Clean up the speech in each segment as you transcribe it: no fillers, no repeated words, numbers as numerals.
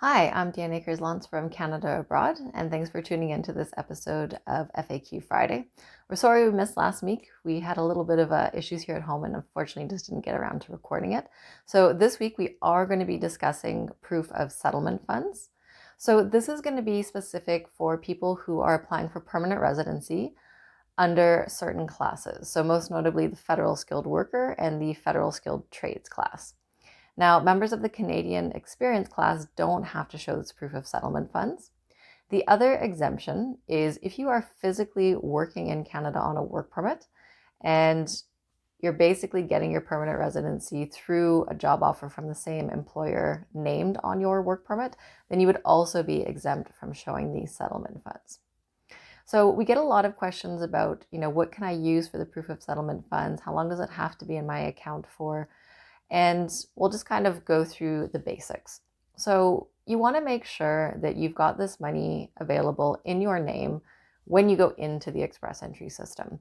Hi, I'm Dan Akers-Lance from Canada Abroad, and thanks for tuning into this episode of FAQ Friday. We're sorry we missed last week. We had a little bit of issues here at home and unfortunately just didn't get around to recording it. So this week we are going to be discussing proof of settlement funds. So this is going to be specific for people who are applying for permanent residency under certain classes. So most notably the Federal Skilled Worker and the Federal Skilled Trades class. Now, members of the Canadian Experience class don't have to show this proof of settlement funds. The other exemption is if you are physically working in Canada on a work permit and you're basically getting your permanent residency through a job offer from the same employer named on your work permit, then you would also be exempt from showing these settlement funds. So we get a lot of questions about, what can I use for the proof of settlement funds? How long does it have to be in my account for? And we'll just kind of go through the basics. So you want to make sure that you've got this money available in your name when you go into the express entry system,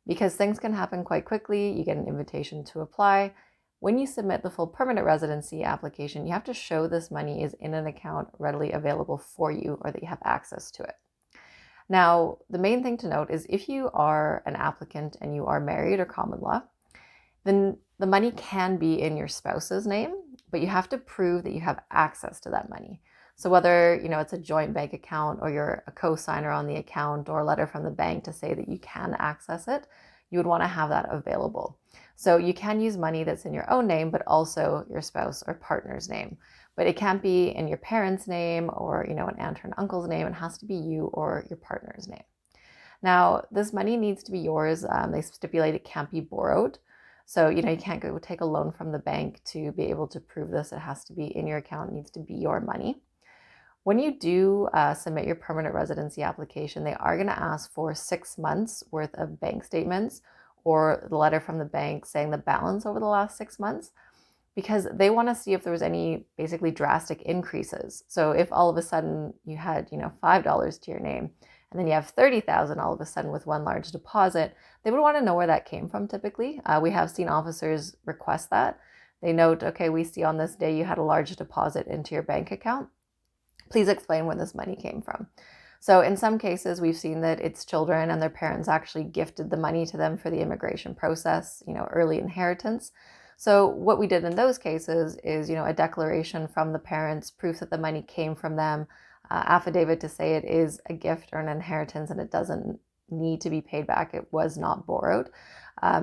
because things can happen quite quickly. You get an invitation to apply. When you submit the full permanent residency application, you have to show this money is in an account readily available for you or that you have access to it. Now, the main thing to note is if you are an applicant and you are married or common law, then the money can be in your spouse's name, but you have to prove that you have access to that money. So whether, it's a joint bank account or you're a co-signer on the account or a letter from the bank to say that you can access it, you would want to have that available. So you can use money that's in your own name, but also your spouse or partner's name. But it can't be in your parents' name or, an aunt or an uncle's name. It has to be you or your partner's name. Now, this money needs to be yours. They stipulate it can't be borrowed. So, you can't go take a loan from the bank to be able to prove this. It has to be in your account. It needs to be your money. When you do submit your permanent residency application, they are going to ask for 6 months worth of bank statements or the letter from the bank saying the balance over the last 6 months, because they want to see if there was any basically drastic increases. So if all of a sudden you had, $5 to your name, and then you have 30,000 all of a sudden with one large deposit, they would want to know where that came from typically. We have seen officers request that. They note, okay, we see on this day you had a large deposit into your bank account. Please explain where this money came from. So in some cases, we've seen that it's children and their parents actually gifted the money to them for the immigration process, early inheritance. So what we did in those cases is, a declaration from the parents, proof that the money came from them, affidavit to say it is a gift or an inheritance and it doesn't need to be paid back. It was not borrowed.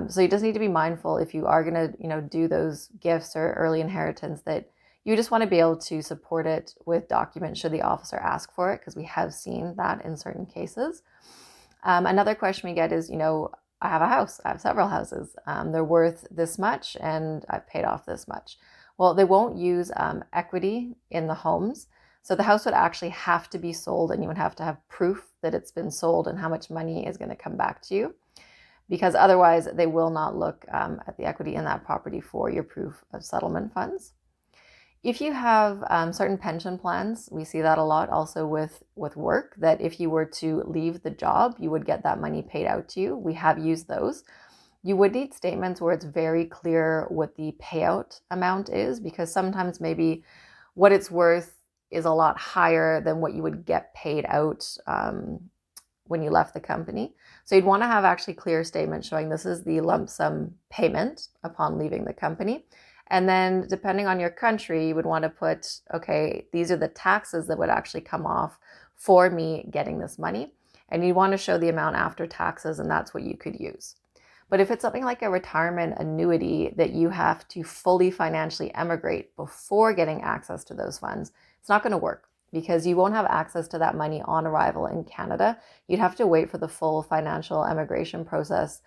So you just need to be mindful if you are going to, do those gifts or early inheritance, that you just want to be able to support it with documents should the officer ask for it, because we have seen that in certain cases. Another question we get is, I have a house, I have several houses. They're worth this much and I've paid off this much. Well, they won't use equity in the homes. So the house would actually have to be sold and you would have to have proof that it's been sold and how much money is going to come back to you, because otherwise they will not look at the equity in that property for your proof of settlement funds. If you have certain pension plans, we see that a lot also with work, that if you were to leave the job, you would get that money paid out to you. We have used those. You would need statements where it's very clear what the payout amount is, because sometimes maybe what it's worth is a lot higher than what you would get paid out when you left the company. So you'd want to have actually clear statements showing this is the lump sum payment upon leaving the company. And then depending on your country, you would want to put, okay, these are the taxes that would actually come off for me getting this money. And you want to show the amount after taxes, and that's what you could use. But if it's something like a retirement annuity that you have to fully financially emigrate before getting access to those funds, it's not going to work, because you won't have access to that money on arrival in Canada. You'd have to wait for the full financial emigration process,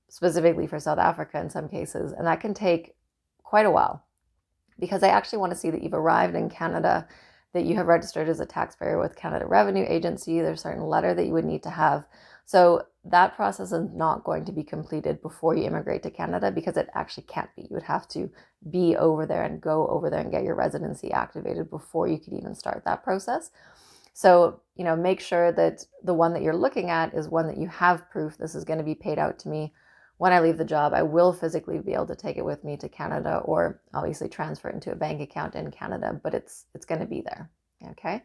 specifically for South Africa in some cases. And that can take quite a while, because they actually want to see that you've arrived in Canada, that you have registered as a taxpayer with Canada Revenue Agency. There's a certain letter that you would need to have. So that process is not going to be completed before you immigrate to Canada, because it actually can't be. You would have to be over there and go over there and get your residency activated before you could even start that process. So, make sure that the one that you're looking at is one that you have proof this is going to be paid out to me when I leave the job, I will physically be able to take it with me to Canada, or obviously transfer it into a bank account in Canada, but it's going to be there. Okay.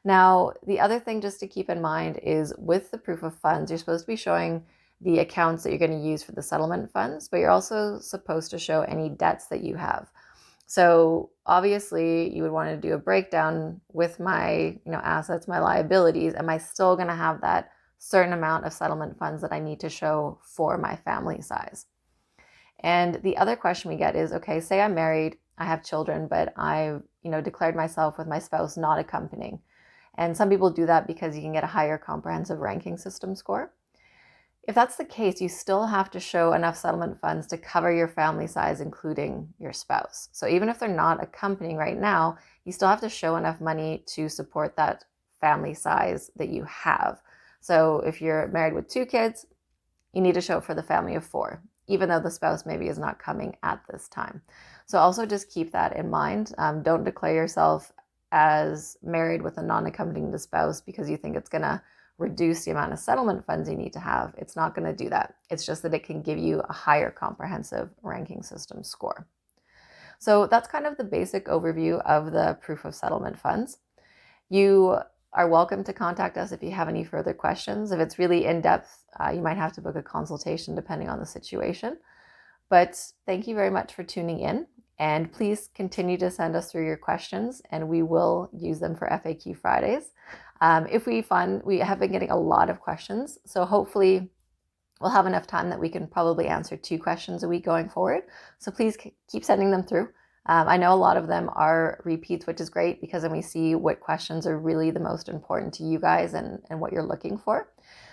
Now, the other thing just to keep in mind is with the proof of funds, you're supposed to be showing the accounts that you're going to use for the settlement funds, but you're also supposed to show any debts that you have. So obviously you would want to do a breakdown with my, assets, my liabilities. Am I still going to have that certain amount of settlement funds that I need to show for my family size? And the other question we get is, okay, say I'm married, I have children, but I've, declared myself with my spouse not accompanying. And some people do that because you can get a higher comprehensive ranking system score. If that's the case, you still have to show enough settlement funds to cover your family size, including your spouse. So even if they're not accompanying right now, you still have to show enough money to support that family size that you have. So if you're married with 2 kids, you need to show for the family of 4, even though the spouse maybe is not coming at this time. So also just keep that in mind. Don't declare yourself as married with a non-accompanying spouse because you think it's going to reduce the amount of settlement funds you need to have. It's not going to do that. It's just that it can give you a higher comprehensive ranking system score. So that's kind of the basic overview of the proof of settlement funds. You are welcome to contact us if you have any further questions. If it's really in-depth, you might have to book a consultation depending on the situation. But thank you very much for tuning in, and please continue to send us through your questions and we will use them for FAQ Fridays. If we find we have been getting a lot of questions, so hopefully we'll have enough time that we can probably answer 2 questions a week going forward. So please keep sending them through. I know a lot of them are repeats, which is great because then we see what questions are really the most important to you guys and what you're looking for.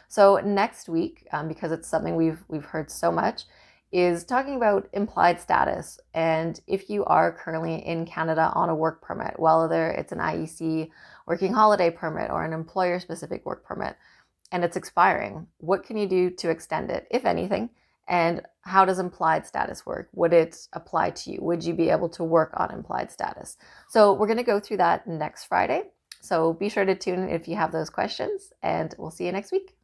So next week, because it's something we've heard so much, is talking about implied status. And if you are currently in Canada on a work permit, whether it's an IEC working holiday permit or an employer-specific work permit, and it's expiring, what can you do to extend it, if anything? And how does implied status work? Would it apply to you? Would you be able to work on implied status? So we're going to go through that next Friday. So be sure to tune in if you have those questions, and we'll see you next week.